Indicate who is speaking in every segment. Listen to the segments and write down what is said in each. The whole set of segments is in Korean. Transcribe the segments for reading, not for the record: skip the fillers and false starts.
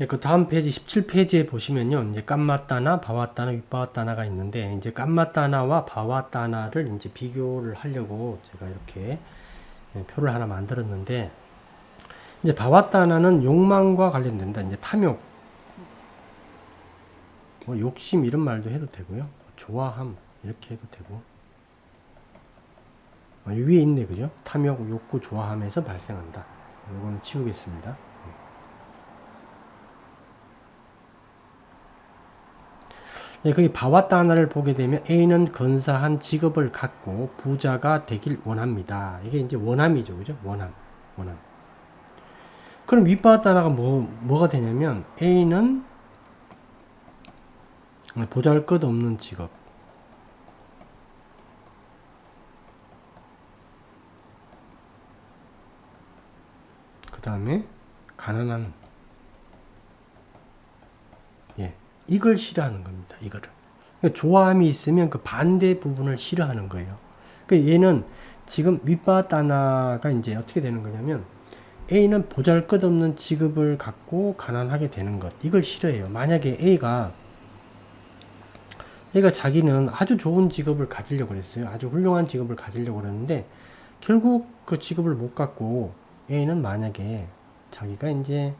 Speaker 1: 예, 그 다음 페이지 17페이지에 보시면요. 이제 깜마따나, 바와따나, 윗바와따나가 있는데, 이제 깜마따나와 바와따나를 이제 비교를 하려고 제가 이렇게 예, 표를 하나 만들었는데, 이제 바와따나는 욕망과 관련된다. 이제 탐욕, 뭐 욕심 이런 말도 해도 되고요. 좋아함 이렇게 해도 되고. 위에 있네, 그죠? 탐욕, 욕구, 좋아함에서 발생한다. 이건 치우겠습니다. 예, 거기 바와따나를 보게 되면 A는 근사한 직업을 갖고 부자가 되길 원합니다. 이게 이제 원함이죠, 그죠? 원함, 원함. 그럼 윗바와따나가 뭐가 되냐면 A는 보잘것없는 직업. 그 다음에 가난한. 예, 이걸 싫어하는 겁니다. 이거를. 그러니까 좋아함이 있으면 그 반대 부분을 싫어하는 거예요. 그러니까 얘는 지금 윗바와따나가 이제 어떻게 되는 거냐면 A는 보잘것없는 직업을 갖고 가난하게 되는 것. 이걸 싫어해요. 만약에 A가 자기는 아주 좋은 직업을 가지려고 그랬어요. 아주 훌륭한 직업을 가지려고 그랬는데 결국 그 직업을 못 갖고 A는 만약에 자기가 이제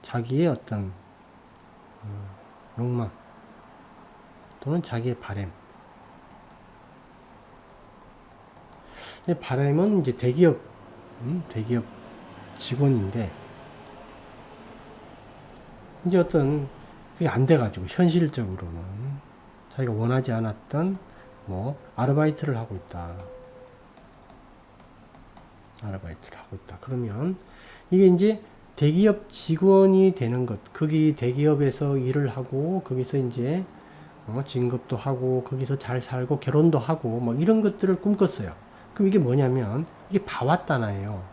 Speaker 1: 자기의 어떤 욕망 또는 자기의 바램. 바램은 이제 대기업 직원인데 이제 어떤 그게 안 돼가지고 현실적으로는 자기가 원하지 않았던 뭐 아르바이트를 하고 있다. 그러면 이게 이제 대기업 직원이 되는 것. 거기 대기업에서 일을 하고 거기서 이제 진급도 하고 거기서 잘 살고 결혼도 하고 뭐 이런 것들을 꿈꿨어요. 그럼 이게 뭐냐면 이게 바와따나예요.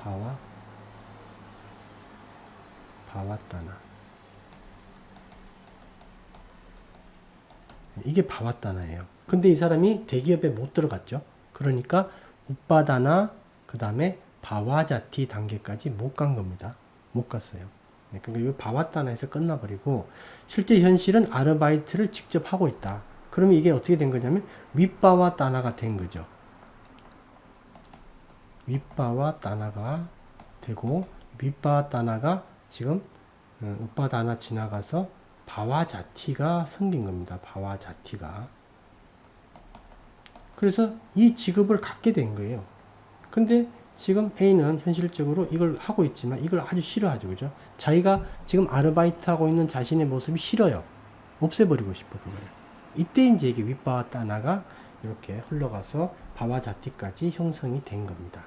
Speaker 1: 바와 바와따나. 이게 바와따나예요. 근데 이 사람이 대기업에 못 들어갔죠. 그러니까 웃바다나 그 다음에 바와자티 단계까지 못 간 겁니다. 못 갔어요. 그러니까 이 바와따나에서 끝나버리고 실제 현실은 아르바이트를 직접 하고 있다. 그러면 이게 어떻게 된 거냐면 윗바와따나가 된 거죠. 윗바와따나가 되고 윗바와따나가 지금 웃바다나 지나가서 바와자티가 생긴 겁니다. 바와자티가. 그래서 이 직업을 갖게 된 거예요. 근데 지금 A는 현실적으로 이걸 하고 있지만 이걸 아주 싫어하죠. 그죠? 자기가 지금 아르바이트 하고 있는 자신의 모습이 싫어요. 없애버리고 싶어, 그거를. 이때 이제 이게 윗바와 따나가 이렇게 흘러가서 바와자티까지 형성이 된 겁니다.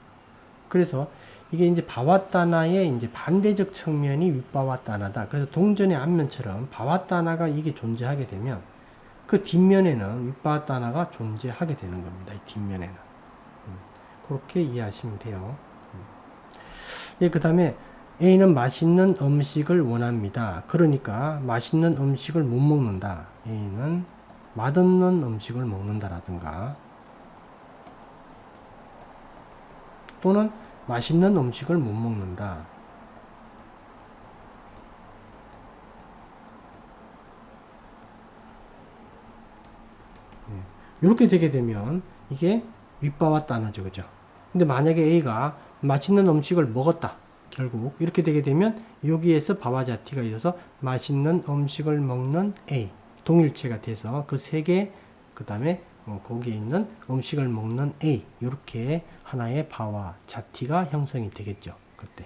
Speaker 1: 그래서 이게 이제 바와따나의 이제 반대적 측면이 윗바와따나다. 그래서 동전의 앞면처럼 바와따나가 이게 존재하게 되면 그 뒷면에는 윗바와따나가 존재하게 되는 겁니다. 이 뒷면에는. 그렇게 이해하시면 돼요. 예, 그 다음에 A는 맛있는 음식을 원합니다. 그러니까 맛있는 음식을 못 먹는다. A는 맛없는 음식을 먹는다라든가 또는 맛있는 음식을 못 먹는다. 이렇게 되게 되면 이게 윗바와 따나죠. 그죠? 근데 만약에 A가 맛있는 음식을 먹었다. 결국 이렇게 되게 되면 여기에서 바와자티가 있어서 맛있는 음식을 먹는 A 동일체가 돼서 그 세 개 그 다음에 거기에 있는 음식을 먹는 A 이렇게 하나의 바와자티가 형성이 되겠죠. 그때.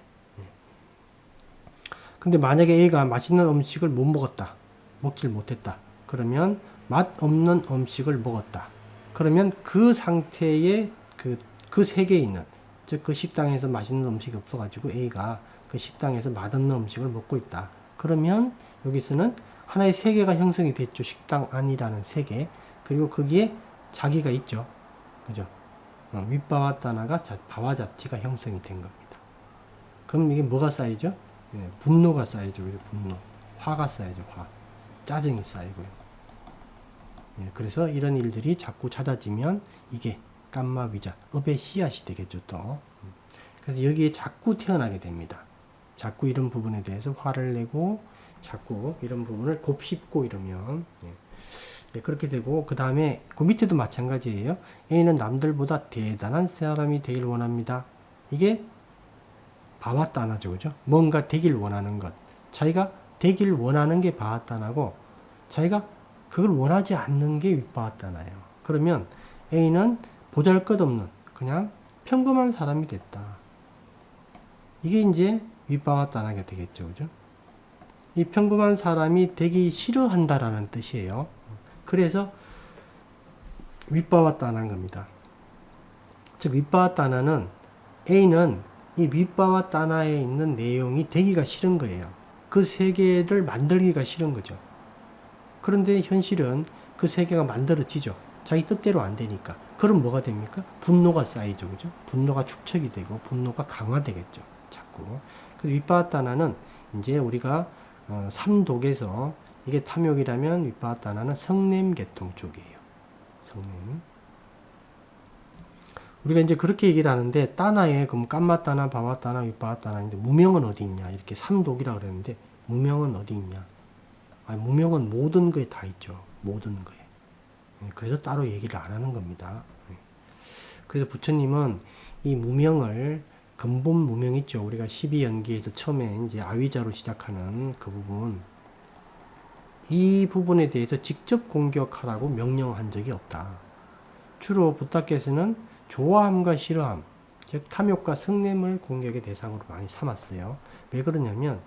Speaker 1: 근데 만약에 A가 맛있는 음식을 못 먹었다. 먹질 못했다. 그러면 맛 없는 음식을 먹었다. 그러면 그 상태에 그 세 개에 있는, 즉 그 식당에서 맛있는 음식이 없어가지고 A가 그 식당에서 맛없는 음식을 먹고 있다. 그러면 여기서는 하나의 세 개가 형성이 됐죠. 식당 안이라는 세 개. 그리고 거기에 자기가 있죠. 그죠? 윗바와 따나가 바와자티가 형성이 된 겁니다. 그럼 이게 뭐가 쌓이죠? 예, 분노가 쌓이죠. 그죠? 분노. 화가 쌓이죠. 화. 짜증이 쌓이고요. 예, 그래서 이런 일들이 자꾸 잦아지면 이게 깜마위자, 업의 씨앗이 되겠죠. 또. 그래서 여기에 자꾸 태어나게 됩니다. 자꾸 이런 부분에 대해서 화를 내고 자꾸 이런 부분을 곱씹고 이러면 그렇게 되고, 그 다음에 그 밑에도 마찬가지예요. A는 남들보다 대단한 사람이 되길 원합니다. 이게 바와따나죠, 그죠? 뭔가 되길 원하는 것. 자기가 되길 원하는 게 바와따나고, 자기가 그걸 원하지 않는 게 윗바와따나예요. 그러면 A는 보잘것없는 그냥 평범한 사람이 됐다. 이게 이제 윗바와따나가 되겠죠, 그죠? 이 평범한 사람이 되기 싫어한다라는 뜻이에요. 그래서 윗바와따나인 겁니다. 즉 윗바와따나는 A는 이 윗바와따나에 있는 내용이 되기가 싫은 거예요. 그 세계를 만들기가 싫은 거죠. 그런데 현실은 그 세계가 만들어지죠. 자기 뜻대로 안 되니까. 그럼 뭐가 됩니까? 분노가 쌓이죠, 그죠? 분노가 축적이 되고 분노가 강화되겠죠. 자꾸. 그래서 윗바와따나는 이제 우리가 삼독에서 이게 탐욕이라면 윗바와따나는 성냄 계통 쪽이에요. 성냄. 우리가 이제 그렇게 얘기를 하는데, 따나에 그럼 깜마따나, 바와따나, 윗바와따나인데 무명은 어디 있냐? 이렇게 삼독이라 그랬는데 무명은 어디 있냐? 아니, 무명은 모든 거에 다 있죠. 모든 거에. 그래서 따로 얘기를 안 하는 겁니다. 그래서 부처님은 이 무명을, 근본 무명 있죠. 우리가 12연기에서 처음에 이제 아위자로 시작하는 그 부분, 이 부분에 대해서 직접 공격하라고 명령한 적이 없다. 주로 부타께서는 좋아함과 싫어함, 즉 탐욕과 성냄을 공격의 대상으로 많이 삼았어요. 왜 그러냐면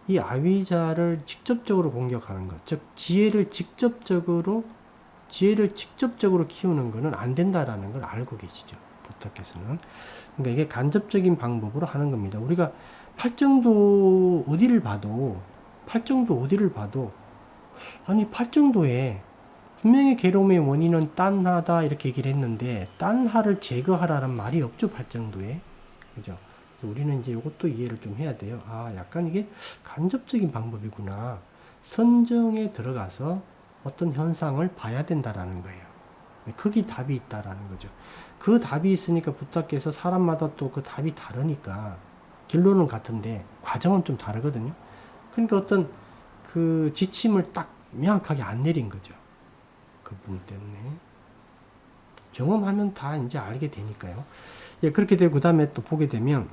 Speaker 1: 이 아위자를 직접적으로 공격하는 것, 즉 지혜를 직접적으로 키우는 것은 안 된다라는 걸 알고 계시죠. 부타께서는. 그러니까 이게 간접적인 방법으로 하는 겁니다. 우리가 팔정도 어디를 봐도 아니 팔정도에 분명히 괴로움의 원인은 딴하다 이렇게 얘기를 했는데 딴하를 제거하라는 말이 없죠. 팔정도에. 그죠? 그래서 우리는 이제 이것도 이해를 좀 해야 돼요. 아, 약간 이게 간접적인 방법이구나. 선정에 들어가서 어떤 현상을 봐야 된다라는 거예요. 거기 답이 있다라는 거죠. 그 답이 있으니까 부탁해서 사람마다 또 그 답이 다르니까 결론은 같은데 과정은 좀 다르거든요. 그러니까 어떤 그 지침을 딱 명확하게 안 내린 거죠. 그 부분 때문에. 경험하면 다 이제 알게 되니까요. 예, 그렇게 되고 그 다음에 또 보게 되면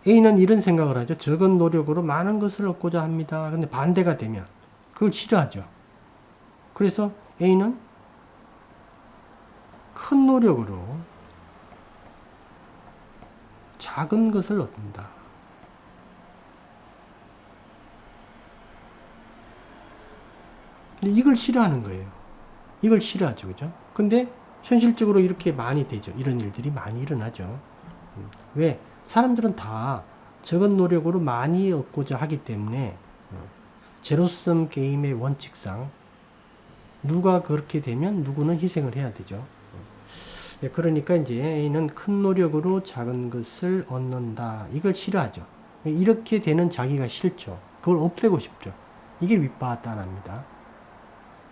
Speaker 1: A는 이런 생각을 하죠. 적은 노력으로 많은 것을 얻고자 합니다. 근데 반대가 되면 그걸 싫어하죠. 그래서 A는 큰 노력으로 작은 것을 얻는다. 근데 이걸 싫어하는 거예요. 이걸 싫어하죠. 그죠? 근데 현실적으로 이렇게 많이 되죠. 이런 일들이 많이 일어나죠. 왜? 사람들은 다 적은 노력으로 많이 얻고자 하기 때문에 제로섬 게임의 원칙상 누가 그렇게 되면 누구는 희생을 해야 되죠. 그러니까 이제 A는 큰 노력으로 작은 것을 얻는다. 이걸 싫어하죠. 이렇게 되는 자기가 싫죠. 그걸 없애고 싶죠. 이게 윗바와따나입니다.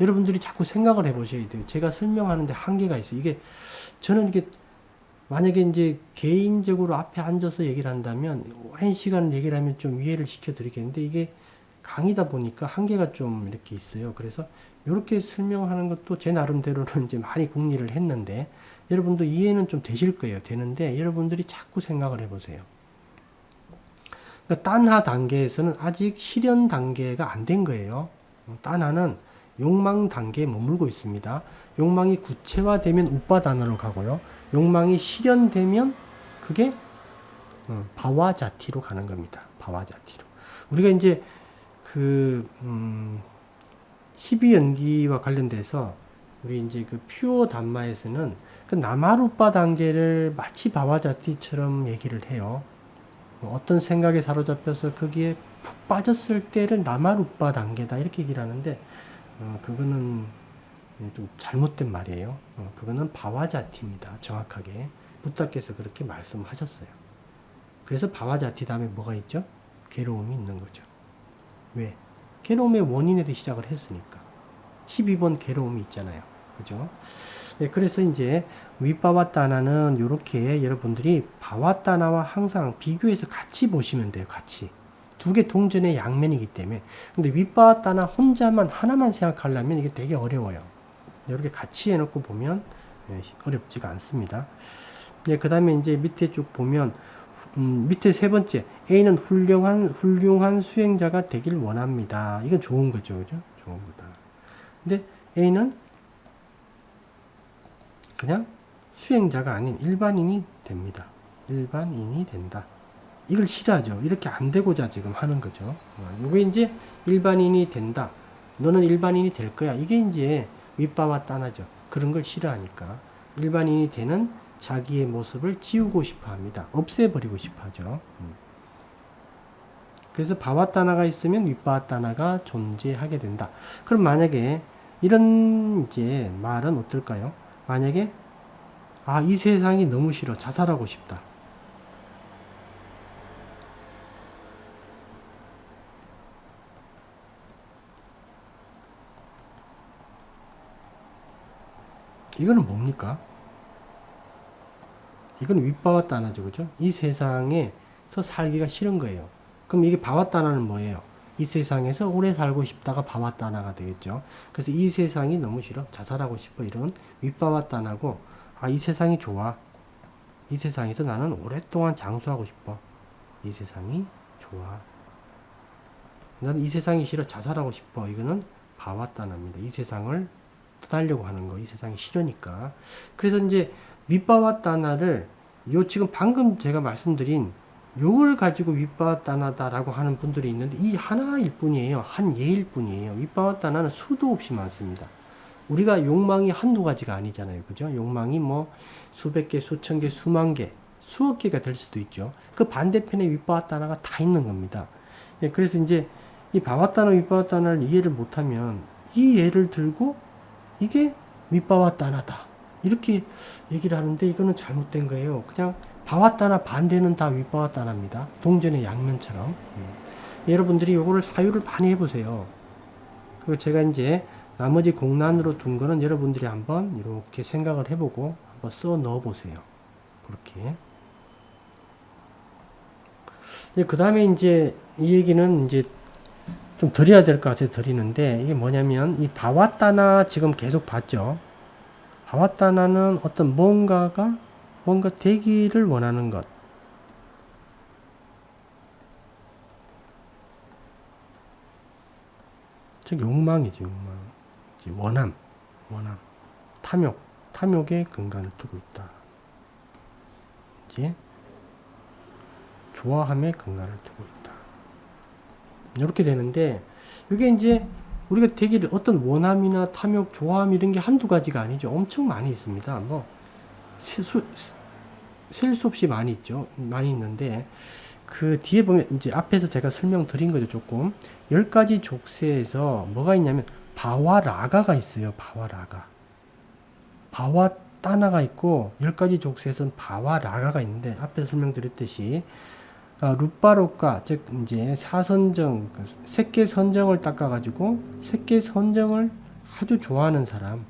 Speaker 1: 여러분들이 자꾸 생각을 해보셔야 돼요. 제가 설명하는데 한계가 있어요. 이게 저는 이게 만약에 이제 개인적으로 앞에 앉아서 얘기를 한다면 오랜 시간 얘기를 하면 좀 이해를 시켜드리겠는데 이게 강의다 보니까 한계가 좀 이렇게 있어요. 그래서 이렇게 설명하는 것도 제 나름대로는 이제 많이 궁리를 했는데 여러분도 이해는 좀 되실 거예요. 되는데 여러분들이 자꾸 생각을 해보세요. 그러니까 딴하 단계에서는 아직 실현 단계가 안 된 거예요. 딴하는 욕망 단계에 머물고 있습니다. 욕망이 구체화되면 우빠단으로 가고요. 욕망이 실현되면 그게 바와자티로 가는 겁니다. 바와자티로. 우리가 이제 그 12연기와 관련돼서 우리 이제 그 퓨어 담마에서는 그 나마루빠 단계를 마치 바와자티처럼 얘기를 해요. 어떤 생각에 사로잡혀서 거기에 푹 빠졌을 때를 나마루빠 단계다 이렇게 얘기를 하는데 그거는 좀 잘못된 말이에요. 그거는 바와자티입니다. 정확하게 부타께서 그렇게 말씀하셨어요. 그래서 바와자티 다음에 뭐가 있죠? 괴로움이 있는 거죠. 왜? 괴로움의 원인에도 시작을 했으니까. 12번 괴로움이 있잖아요. 그죠? 예, 그래서 이제 윗바와따나는 이렇게 여러분들이 바와따나와 항상 비교해서 같이 보시면 돼요. 같이. 두 개 동전의 양면이기 때문에. 근데 윗바와따나 혼자만 하나만 생각하려면 이게 되게 어려워요. 이렇게 같이 해놓고 보면 어렵지가 않습니다. 예, 그 다음에 이제 밑에 쭉 보면 밑에 세 번째 A는 훌륭한 수행자가 되길 원합니다. 이건 좋은 거죠, 그죠? 좋은 거다. 근데 A는 그냥 수행자가 아닌 일반인이 됩니다. 일반인이 된다. 이걸 싫어하죠. 이렇게 안 되고자 지금 하는 거죠. 이게 이제 일반인이 된다. 너는 일반인이 될 거야. 이게 이제 윗바와따나죠. 그런 걸 싫어하니까 일반인이 되는 자기의 모습을 지우고 싶어 합니다. 없애버리고 싶어 하죠. 그래서 바와따나가 있으면 윗바와따나가 존재하게 된다. 그럼 만약에 이런 이제 말은 어떨까요? 만약에 이 세상이 너무 싫어. 자살하고 싶다. 이거는 뭡니까? 이건 윗바와따나죠. 그죠? 이 세상에서 살기가 싫은 거예요. 그럼 이게 바와따나는 뭐예요? 이 세상에서 오래 살고 싶다가 바와따나가 되겠죠. 그래서 이 세상이 너무 싫어. 자살하고 싶어. 이런 윗바와따나고, 이 세상이 좋아. 이 세상에서 나는 오랫동안 장수하고 싶어. 이 세상이 좋아. 나는 이 세상이 싫어. 자살하고 싶어. 이거는 바와따나입니다. 이 세상을 떠나려고 하는 거. 이 세상이 싫으니까. 그래서 이제 윗바와따나를 지금 방금 제가 말씀드린 요걸 가지고 윗바와따나다라고 하는 분들이 있는데 이 하나일 뿐이에요. 한 예일 뿐이에요. 윗바와따나는 수도 없이 많습니다. 우리가 욕망이 한두 가지가 아니잖아요. 그죠? 욕망이 뭐 수백 개, 수천 개, 수만 개, 수억 개가 될 수도 있죠. 그 반대편에 윗바와따나가 다 있는 겁니다. 예, 그래서 이제 이 바와따나 윗바와따나를 이해를 못하면 이 예를 들고 이게 윗바와따나다 이렇게 얘기를 하는데 이거는 잘못된 거예요. 그냥 바와따나 반대는 다 윗바와따나입니다. 동전의 양면처럼. 여러분들이 요거를 사유를 많이 해보세요. 그리고 제가 이제 나머지 공란으로 둔 거는 여러분들이 한번 이렇게 생각을 해보고 한번 써 넣어 보세요. 그렇게. 그 다음에 이제 이 얘기는 이제 좀 드려야 될 것 같아서 드리는데 이게 뭐냐면 이 바와따나 지금 계속 봤죠. 바와따나는 어떤 뭔가 되기를 원하는 것. 즉 욕망이죠. 욕망. 원함. 탐욕에 근간을 두고 있다. 이제 좋아함에 근간을 두고 있다. 이렇게 되는데 이게 이제 우리가 되기를 어떤 원함이나 탐욕, 좋아함 이런 게 한두 가지가 아니죠. 엄청 많이 있습니다. 뭐 셀 수 없이 많이 있죠. 많이 있는데 그 뒤에 보면 이제 앞에서 제가 설명드린 거죠. 조금 10가지 족쇄에서 뭐가 있냐면 바와라가가 있어요. 바와따나가 있고 10가지 족쇄에서는 바와라가가 있는데 앞에서 설명드렸듯이 룻바로가 즉 이제 사선정 색계 선정을 닦아가지고 색계 선정을 아주 좋아하는 사람,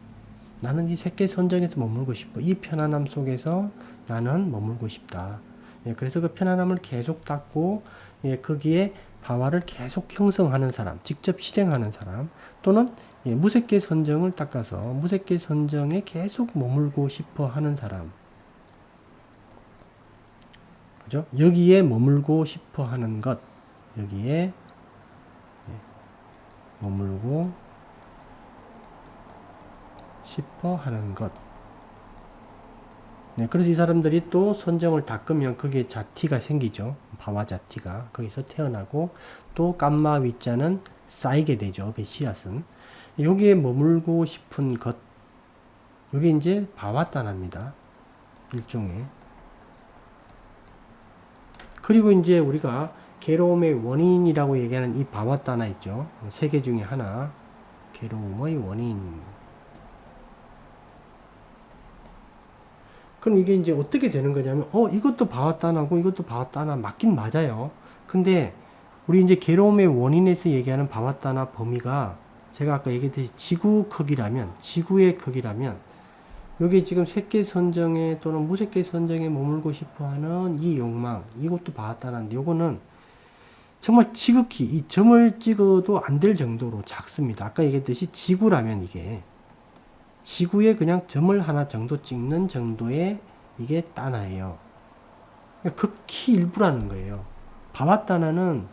Speaker 1: 나는 이 색계 선정에서 머물고 싶어. 이 편안함 속에서 나는 머물고 싶다. 예, 그래서 그 편안함을 계속 닦고 거기에 바와를 계속 형성하는 사람, 직접 실행하는 사람, 또는 무색계 선정을 닦아서 무색계 선정에 계속 머물고 싶어 하는 사람. 그죠? 여기에 머물고 싶어 하는 것. 여기에 머물고 싶어 하는 것. 네, 그래서 이 사람들이 또 선정을 닦으면 거기에 자티가 생기죠. 바와 자티가. 거기서 태어나고 또 깜마 위자는 쌓이게 되죠. 그 씨앗은. 여기에 머물고 싶은 것. 이게 이제 바와따나입니다. 일종의. 그리고 이제 우리가 괴로움의 원인이라고 얘기하는 이 바와따나 있죠. 세 개 중에 하나. 괴로움의 원인. 그럼 이게 이제 어떻게 되는 거냐면, 이것도 바와따나고 이것도 바와따나 맞긴 맞아요. 근데 우리 이제 괴로움의 원인에서 얘기하는 바와따나 범위가 제가 아까 얘기했듯이 지구의 크기라면 요게 지금 색계 선정에 또는 무색계 선정에 머물고 싶어 하는 이 욕망, 이것도 봤다는데 요거는 정말 지극히 이 점을 찍어도 안 될 정도로 작습니다. 아까 얘기했듯이 지구라면 이게 지구에 그냥 점을 하나 정도 찍는 정도의 이게 따나예요. 극히 일부라는 거예요. 바와따나는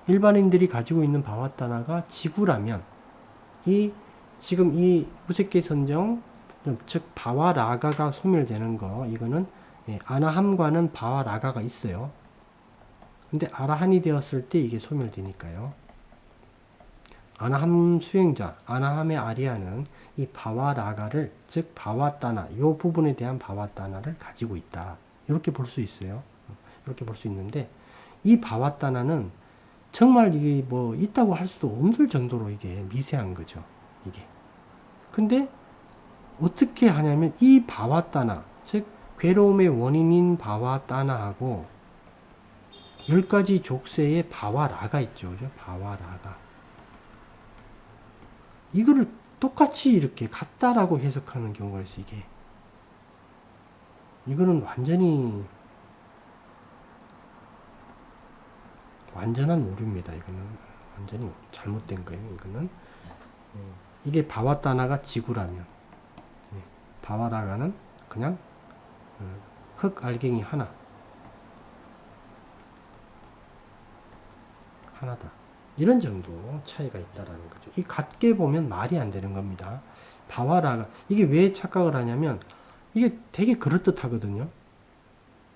Speaker 1: 일반인들이 가지고 있는 바와따나가 지구라면 이 지금 이 무색계 선정 즉 바와라가가 소멸되는 거 이거는 아나함과는 바와라가가 있어요. 근데 아라한이 되었을 때 이게 소멸되니까요. 아나함 수행자, 아나함의 아리아는 이 바와라가를 즉 바와따나 요 부분에 대한 바와따나를 가지고 있다. 이렇게 볼 수 있어요. 이렇게 볼 수 있는데 이 바와따나는 정말 이게 뭐 있다고 할 수도 없을 정도로 이게 미세한 거죠. 이게. 근데 어떻게 하냐면 이 바와따나 즉 괴로움의 원인인 바와따나하고 10가지 족쇄의 바와라가 있죠. 그죠? 바와라가. 이거를 똑같이 이렇게 같다라고 해석하는 경우가 있어, 이게. 이거는 완전한 오류입니다. 이거는 완전히 잘못된 거예요. 이거는 이게 바와따나가 지구라면 바와라가는 그냥 흙 알갱이 하나다. 이런 정도 차이가 있다라는 거죠. 이 같게 보면 말이 안 되는 겁니다. 바와라가 이게 왜 착각을 하냐면 이게 되게 그럴듯하거든요.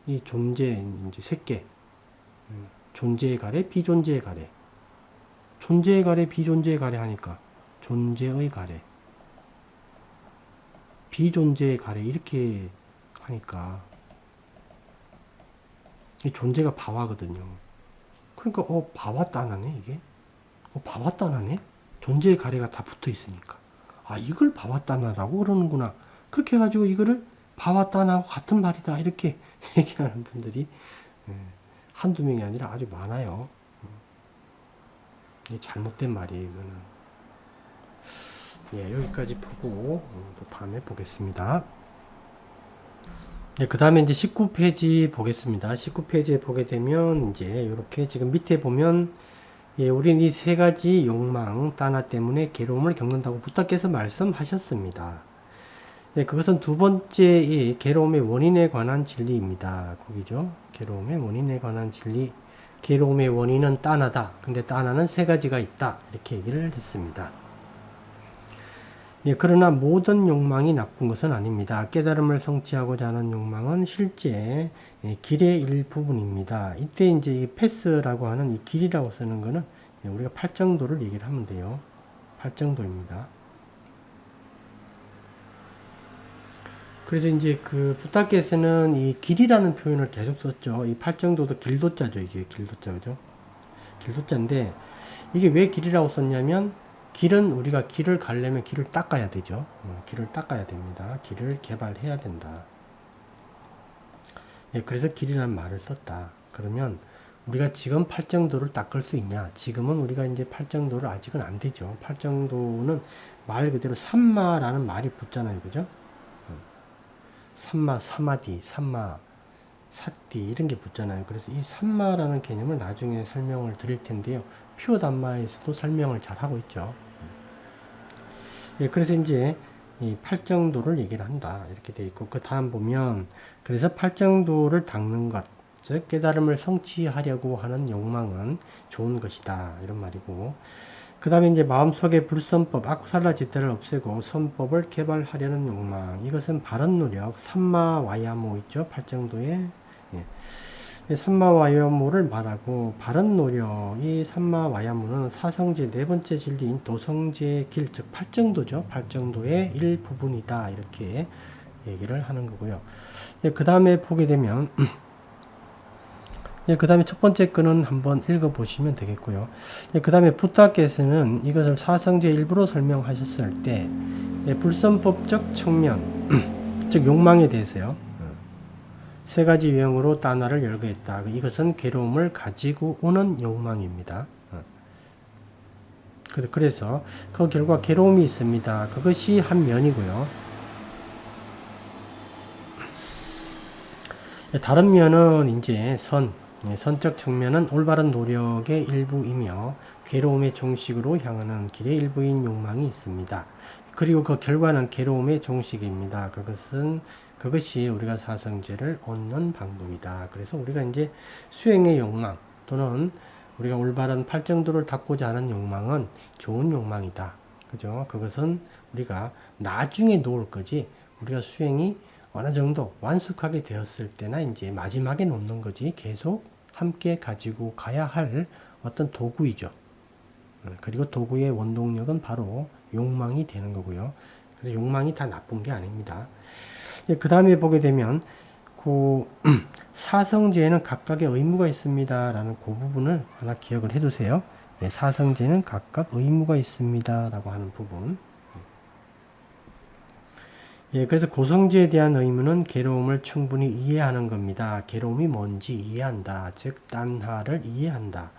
Speaker 1: 이 존재 이제 색계 존재의 가래 비존재의 가래 존재의 가래 비존재의 가래 하니까 존재의 가래 비존재의 가래 이렇게 하니까 이 존재가 바와거든요. 그러니까 바와따나네 이게. 바와따나네? 존재의 가래가 다 붙어 있으니까. 아, 이걸 바와따나라고 그러는구나. 그렇게 해가지고 이거를 바와따나하고 같은 말이다. 이렇게 얘기하는 분들이 한두 명이 아니라 아주 많아요. 이게 잘못된 말이에요, 이거는. 예, 여기까지 보고 또 다음에 보겠습니다. 네, 그 다음에 이제 19페이지 보겠습니다. 19페이지에 보게 되면 이제 이렇게 지금 밑에 보면 우리는 이 세 가지 욕망, 따나 때문에 괴로움을 겪는다고 부탁께서 말씀하셨습니다. 그것은 두 번째 이 괴로움의 원인에 관한 진리입니다. 거기죠. 괴로움의 원인에 관한 진리. 괴로움의 원인은 따나다. 근데 따나는 세 가지가 있다. 이렇게 얘기를 했습니다. 그러나 모든 욕망이 나쁜 것은 아닙니다. 깨달음을 성취하고자 하는 욕망은 실제 길의 일부분입니다. 이때 이제 이 패스라고 하는 이 길이라고 쓰는 거는 우리가 팔정도를 얘기를 하면 돼요. 팔정도입니다. 그래서 이제 그 부타께서는 이 길이라는 표현을 계속 썼죠. 이 팔정도도 길도자죠. 이게 길도자, 그죠? 길도자인데 이게 왜 길이라고 썼냐면 길은 우리가 길을 가려면 길을 닦아야 되죠. 길을 닦아야 됩니다. 길을 개발해야 된다. 그래서 길이라는 말을 썼다. 그러면 우리가 지금 팔정도를 닦을 수 있냐? 지금은 우리가 이제 팔정도를 아직은 안 되죠. 팔정도는 말 그대로 삼마라는 말이 붙잖아요. 그죠? 삼마, 사마디, 삼마, 사띠 이런 게 붙잖아요. 그래서 이 삼마라는 개념을 나중에 설명을 드릴 텐데요. 퓨어 담마에서도 설명을 잘 하고 있죠. 그래서 이제 이 팔정도를 얘기를 한다. 이렇게 돼 있고, 그 다음 보면, 그래서 팔정도를 닦는 것, 즉, 깨달음을 성취하려고 하는 욕망은 좋은 것이다. 이런 말이고, 그 다음에 이제 마음속의 불선법, 아쿠살라 지태를 없애고 선법을 개발하려는 욕망. 이것은 바른 노력, 삼마와야모 있죠. 팔정도에. 삼마와야모를 말하고 바른 노력, 이 삼마와야모는 사성제 네 번째 진리인 도성제의 길, 즉 팔정도죠. 팔정도의 일부분이다. 이렇게 얘기를 하는 거고요. 그 다음에 보게 되면 그 다음에 첫 번째 거는 한번 읽어보시면 되겠고요. 그 다음에 부타께서는 이것을 사성제 일부로 설명하셨을 때 불선법적 측면, 즉 욕망에 대해서요. 세 가지 유형으로 따나를 열거했다. 이것은 괴로움을 가지고 오는 욕망입니다. 그래서 그 결과 괴로움이 있습니다. 그것이 한 면이고요. 다른 면은 이제 선적 측면은 올바른 노력의 일부이며 괴로움의 종식으로 향하는 길의 일부인 욕망이 있습니다. 그리고 그 결과는 괴로움의 종식입니다. 그것이 우리가 사성제를 얻는 방법이다. 그래서 우리가 이제 수행의 욕망 또는 우리가 올바른 팔정도를 닦고자 하는 욕망은 좋은 욕망이다. 그죠? 그것은 우리가 나중에 놓을 거지. 우리가 수행이 어느 정도 완숙하게 되었을 때나 이제 마지막에 놓는 거지. 계속 함께 가지고 가야 할 어떤 도구이죠. 그리고 도구의 원동력은 바로 욕망이 되는 거고요. 그래서 욕망이 다 나쁜 게 아닙니다. 그 다음에 보게 되면 그 사성제에는 각각의 의무가 있습니다. 라는 그 부분을 하나 기억을 해두세요. 사성제는 각각 의무가 있습니다. 라고 하는 부분. 그래서 고성제에 대한 의무는 괴로움을 충분히 이해하는 겁니다. 괴로움이 뭔지 이해한다. 즉, 딴하를 이해한다.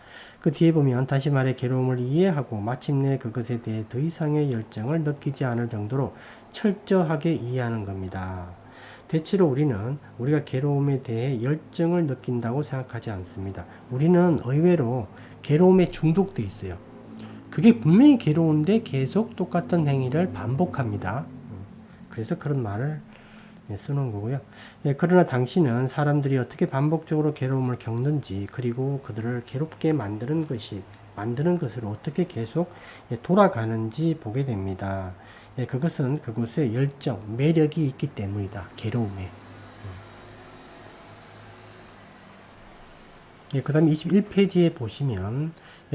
Speaker 1: 그 뒤에 보면 다시 말해 괴로움을 이해하고 마침내 그것에 대해 더 이상의 열정을 느끼지 않을 정도로 철저하게 이해하는 겁니다. 대체로 우리가 괴로움에 대해 열정을 느낀다고 생각하지 않습니다. 우리는 의외로 괴로움에 중독돼 있어요. 그게 분명히 괴로운데 계속 똑같은 행위를 반복합니다. 그래서 그런 말을 쓰는 거고요. 그러나 당신은 사람들이 어떻게 반복적으로 괴로움을 겪는지 그리고 그들을 괴롭게 만드는 것으로 어떻게 계속 돌아가는지 보게 됩니다. 그것은 그곳에 열정, 매력이 있기 때문이다. 괴로움에. 그 다음에 21페이지에 보시면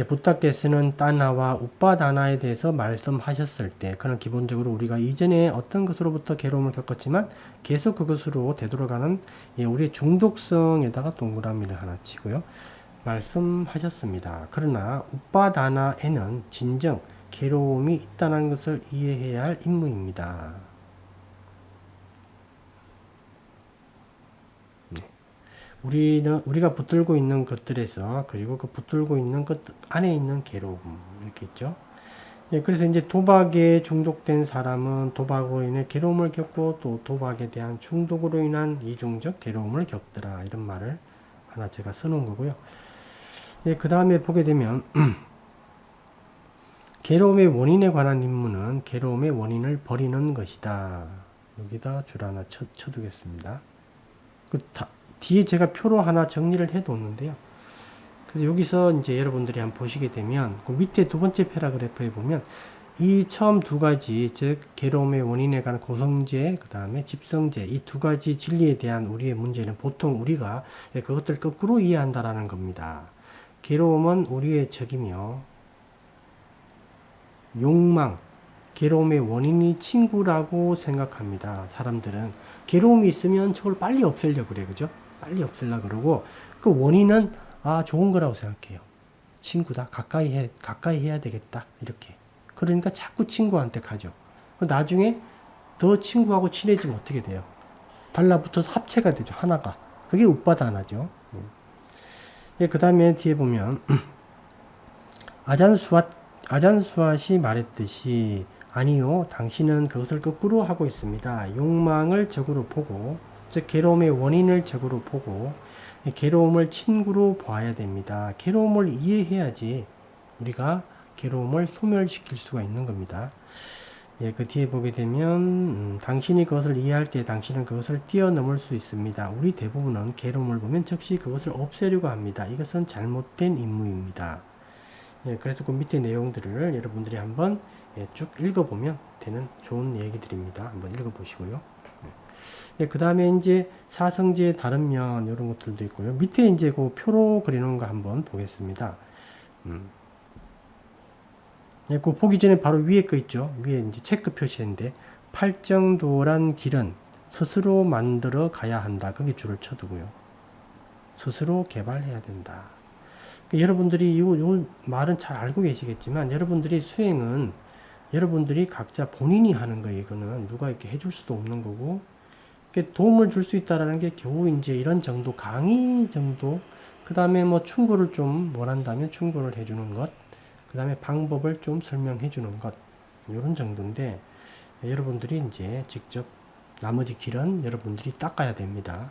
Speaker 1: 부타께서는 따나와 우빠다나에 대해서 말씀하셨을 때 그는 기본적으로 우리가 이전에 어떤 것으로부터 괴로움을 겪었지만 계속 그것으로 되돌아가는 우리의 중독성에다가 동그라미를 하나 치고요. 말씀하셨습니다. 그러나 우빠다나에는 진정 괴로움이 있다는 것을 이해해야 할 임무입니다. 우리가 붙들고 있는 것들에서 그리고 그 붙들고 있는 것 안에 있는 괴로움 이렇게 있죠. 그래서 이제 도박에 중독된 사람은 도박으로 인해 괴로움을 겪고 또 도박에 대한 중독으로 인한 이중적 괴로움을 겪더라 이런 말을 하나 제가 써놓은 거고요. 그 다음에 보게 되면 괴로움의 원인에 관한 임무는 괴로움의 원인을 버리는 것이다. 여기다 줄 하나 쳐두겠습니다. 뒤에 제가 표로 하나 정리를 해 놓는데요. 그래서 여기서 이제 여러분들이 한번 보시게 되면 그 밑에 두 번째 패러그래프에 보면 이 처음 두 가지 즉 괴로움의 원인에 관한 고성제 그 다음에 집성제 이 두 가지 진리에 대한 우리의 문제는 보통 우리가 그것들 거꾸로 이해한다라는 겁니다. 괴로움은 우리의 적이며 욕망 괴로움의 원인이 친구라고 생각합니다. 사람들은 괴로움이 있으면 저걸 빨리 없애려고 그래 그죠? 빨리 없애려고 그러고 그 원인은 좋은 거라고 생각해요. 친구다. 가까이 해야 되겠다. 이렇게. 그러니까 자꾸 친구한테 가죠. 나중에 더 친구하고 친해지면 어떻게 돼요? 달라붙어서 합체가 되죠. 하나가. 그게 우빠다나죠. 그 다음에 뒤에 보면 아잔수앗이 말했듯이 아니요. 당신은 그것을 거꾸로 하고 있습니다. 욕망을 적으로 보고 즉 괴로움의 원인을 적으로 보고 괴로움을 친구로 봐야 됩니다. 괴로움을 이해해야지 우리가 괴로움을 소멸시킬 수가 있는 겁니다. 그 뒤에 보게 되면 당신이 그것을 이해할 때 당신은 그것을 뛰어넘을 수 있습니다. 우리 대부분은 괴로움을 보면 즉시 그것을 없애려고 합니다. 이것은 잘못된 임무입니다. 그래서 그 밑에 내용들을 여러분들이 한번 쭉 읽어보면 되는 좋은 얘기들입니다. 한번 읽어보시고요. 그 다음에 이제 사성제의 다른 면 이런 것들도 있고요. 밑에 이제 그 표로 그려놓은 거 한번 보겠습니다. 그 보기 전에 바로 위에 거 있죠. 위에 이제 체크 표시인데 팔정도란 길은 스스로 만들어 가야 한다. 거기 줄을 쳐두고요. 스스로 개발해야 된다. 여러분들이 이 말은 잘 알고 계시겠지만 여러분들이 수행은 여러분들이 각자 본인이 하는 거예요. 이거는 누가 이렇게 해줄 수도 없는 거고 도움을 줄 수 있다라는 게 겨우 이제 이런 정도 강의 정도 그 다음에 뭐 충고를 좀 원한다면 충고를 해주는 것 그 다음에 방법을 좀 설명해 주는 것 이런 정도인데 여러분들이 이제 직접 나머지 길은 여러분들이 닦아야 됩니다.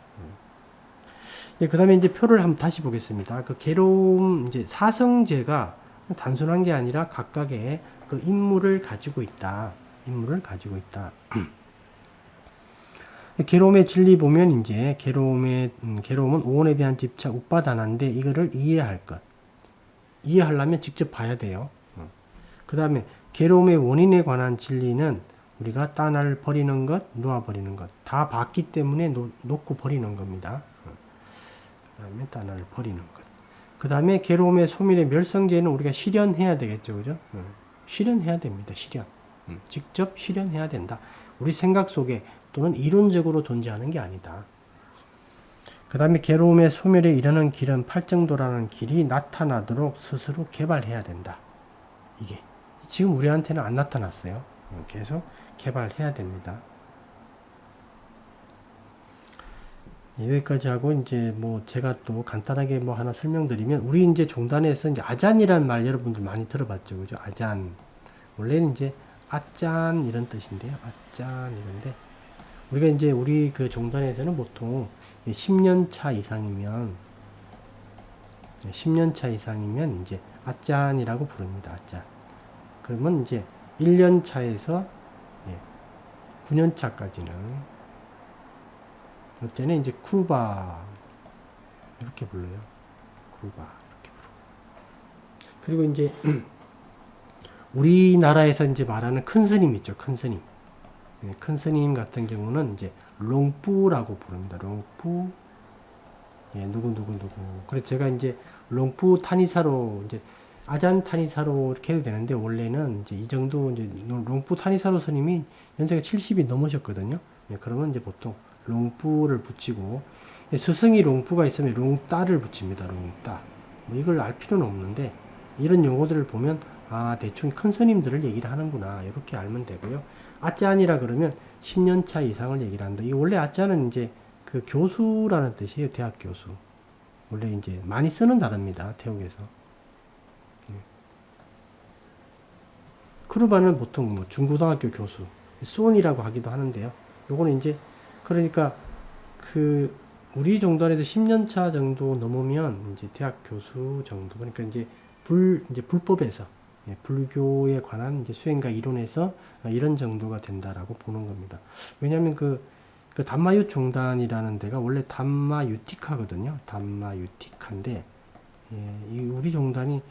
Speaker 1: 예, 그 다음에 이제 표를 한번 다시 보겠습니다. 그 괴로움, 이제 사성제가 단순한 게 아니라 각각의 그 인물을 가지고 있다. 인물을 가지고 있다. 괴로움의 진리 보면 이제 괴로움은 오온에 대한 집착, 우빠다난데 이거를 이해할 것. 이해하려면 직접 봐야 돼요. 그 다음에 괴로움의 원인에 관한 진리는 우리가 딴을 버리는 것, 놓아버리는 것. 다 봤기 때문에 놓고 버리는 겁니다. 그 다음에 딴을 버리는 것. 그 다음에 괴로움의 소멸의 멸성제는 우리가 실현해야 되겠죠. 그죠? 실현해야 됩니다. 실현. 직접 실현해야 된다. 우리 생각 속에 또는 이론적으로 존재하는 게 아니다. 그 다음에 괴로움의 소멸에 이르는 길은 팔정도라는 길이 나타나도록 스스로 개발해야 된다. 이게 지금 우리한테는 안 나타났어요. 계속 개발해야 됩니다. 여기까지 하고 이제 뭐 제가 또 간단하게 뭐 하나 설명드리면 우리 이제 종단에서 이제 아잔이라는 말 여러분들 많이 들어봤죠, 그죠? 아잔. 원래는 이제 아짠 이런 뜻인데요. 아짠 이런데 우리가 이제 우리 그 종단에서는 보통 10년 차 이상이면 10년 차 이상이면 이제 아짠이라고 부릅니다. 아짠. 그러면 이제 1년 차에서 9년 차까지는 이때는 이제 쿠바 이렇게 불러요. 쿠바 이렇게 부르고. 그리고 이제 우리나라에서 이제 말하는 큰 스님 있죠. 큰 스님. 큰 스님 같은 경우는 이제 롱뿌라고 부릅니다. 롱뿌. 누구. 그래서 제가 이제 롱뿌 타니사로 이제 아잔 타니사로 이렇게 해도 되는데 원래는 이제 이 정도 이제 롱뿌 타니사로 스님이 연세가 70이 넘으셨거든요. 그러면 이제 보통 롱뿌를 붙이고 스승이 롱뿌가 있으면 롱따를 붙입니다. 롱따. 뭐 이걸 알 필요는 없는데 이런 용어들을 보면 아 대충 큰 스님들을 얘기를 하는구나 이렇게 알면 되고요. 아짠이라 그러면 10년 차 이상을 얘기를 한다. 이 원래 아짠은 이제 그 교수라는 뜻이에요. 대학 교수. 원래 이제 많이 쓰는 단어입니다. 태국에서. 크루바는 보통 뭐 중고등학교 교수, 수원이라고 하기도 하는데요. 요거는 이제 그러니까 그 우리 종단에서 10년 차 정도 넘으면 이제 대학 교수 정도 그러니까 이제 불법에서 불교에 관한 이제 수행과 이론에서 이런 정도가 된다라고 보는 겁니다. 왜냐하면 그 담마유 종단이라는 데가 원래 담마유티카거든요. 담마유티카인데 이 우리 종단이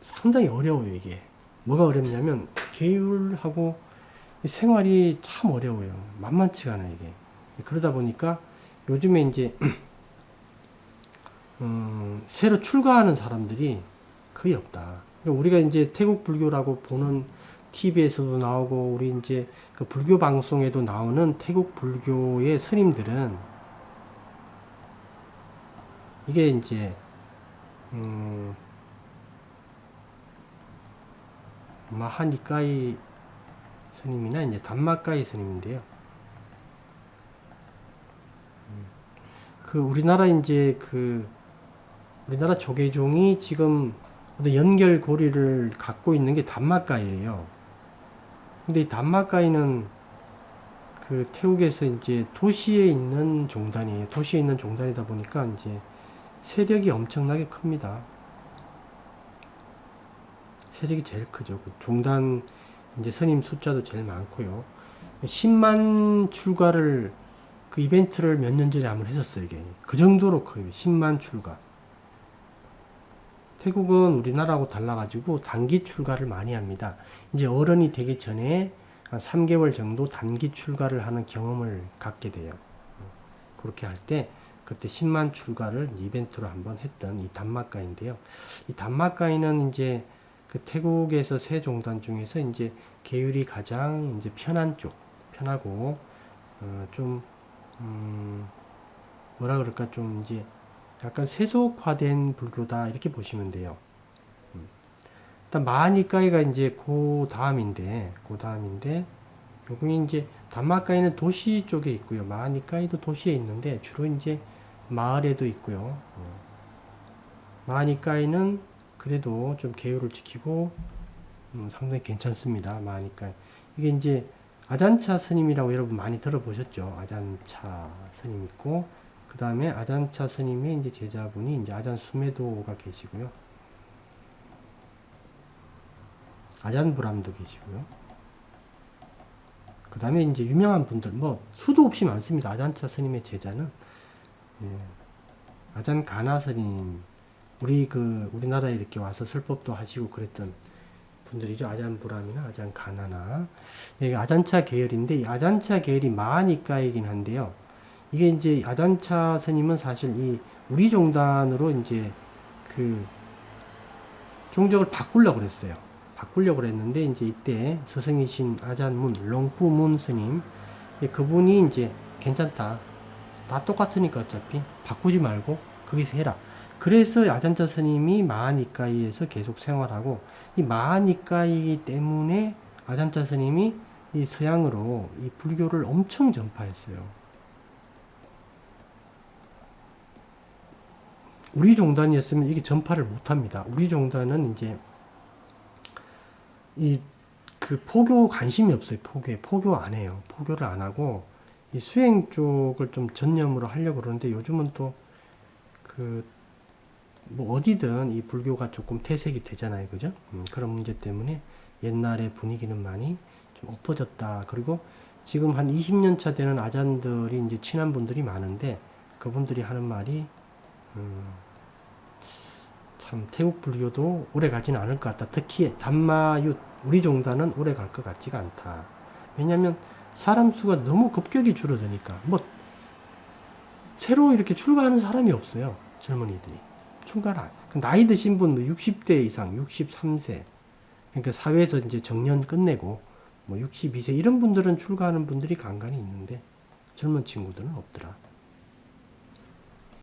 Speaker 1: 상당히 어려워요. 이게 뭐가 어렵냐면 계율하고 생활이 참 어려워요. 만만치가 않아요. 이게 그러다 보니까 요즘에 이제 새로 출가하는 사람들이 거의 없다. 우리가 이제 태국 불교라고 보는 TV에서도 나오고 우리 이제 그 불교 방송에도 나오는 태국 불교의 스님들은 이게 이제 마하니까이 스님이나 이제 담마까이 스님인데요. 그 우리나라 이제 그 우리나라 조계종이 지금 연결고리를 갖고 있는 게 담마까이예요. 근데 이 담마까이는 그 태국에서 이제 도시에 있는 종단이에요. 도시에 있는 종단이다 보니까 이제 세력이 엄청나게 큽니다. 세력이 제일 크죠. 그 종단 이제 스님 숫자도 제일 많고요. 10만 출가를 그 이벤트를 몇 년 전에 한번 했었어요. 이게 그 정도로 커요. 10만 출가. 태국은 우리나라하고 달라가지고 단기 출가를 많이 합니다. 이제 어른이 되기 전에 한 3개월 정도 단기 출가를 하는 경험을 갖게 돼요. 그렇게 할 때 그때 10만 출가를 이벤트로 한번 했던 이 담마까이인데요. 이 담마까이는 이제 그 태국에서 세 종단 중에서 이제 계율이 가장 이제 편한 쪽, 편하고 좀 뭐라 그럴까 좀 이제 약간 세속화된 불교다 이렇게 보시면 돼요. 일단 마하니까이가 이제 그 다음인데 요게 이제 담마까이는 도시 쪽에 있고요. 마하니까이도 도시에 있는데 주로 이제 마을에도 있고요. 마하니까이는 그래도 좀 계율을 지키고 상당히 괜찮습니다. 마하니까이 이게 이제 아잔차 스님이라고 여러분 많이 들어보셨죠? 아잔차 스님 있고 그 다음에 아잔차 스님의 이제 제자분이 이제 아잔 수메도가 계시고요. 아잔 브람도 계시고요. 그 다음에 이제 유명한 분들, 뭐, 수도 없이 많습니다. 아잔차 스님의 제자는. 예, 아잔 가나 스님, 우리나라에 이렇게 와서 설법도 하시고 그랬던 분들이죠. 아잔 브람이나 아잔 가나나. 예, 아잔차 계열인데, 이 아잔차 계열이 마하니까이긴 한데요. 이게 이제 아잔차 스님은 사실 이 우리 종단으로 이제 그 종적을 바꾸려고 그랬어요. 바꾸려고 그랬는데 이제 이때 스승이신 아잔문 롱푸문 스님 그분이 이제 괜찮다. 다 똑같으니까 어차피 바꾸지 말고 거기서 해라. 그래서 아잔차 스님이 마하니까이에서 계속 생활하고 이 마하니까이기 때문에 아잔차 스님이 이 서양으로 이 불교를 엄청 전파했어요. 우리 종단이었으면 이게 전파를 못합니다. 우리 종단은 이제 이 그 포교 관심이 없어요. 포교 안 해요. 포교를 안 하고 이 수행 쪽을 좀 전념으로 하려고 그러는데 요즘은 또 그 뭐 어디든 이 불교가 조금 퇴색이 되잖아요. 그죠? 그런 문제 때문에 옛날의 분위기는 많이 좀 엎어졌다. 그리고 지금 한 20년 차 되는 아잔들이 이제 친한 분들이 많은데 그분들이 하는 말이 참 태국 불교도 오래 가지는 않을 것 같다. 특히 담마윷 우리 종단은 오래 갈 것 같지가 않다. 왜냐하면 사람 수가 너무 급격히 줄어드니까 뭐 새로 이렇게 출가하는 사람이 없어요. 젊은이들이 출가를 나이 드신 분 60대 이상 63세 그러니까 사회에서 이제 정년 끝내고 뭐 62세 이런 분들은 출가하는 분들이 간간히 있는데 젊은 친구들은 없더라.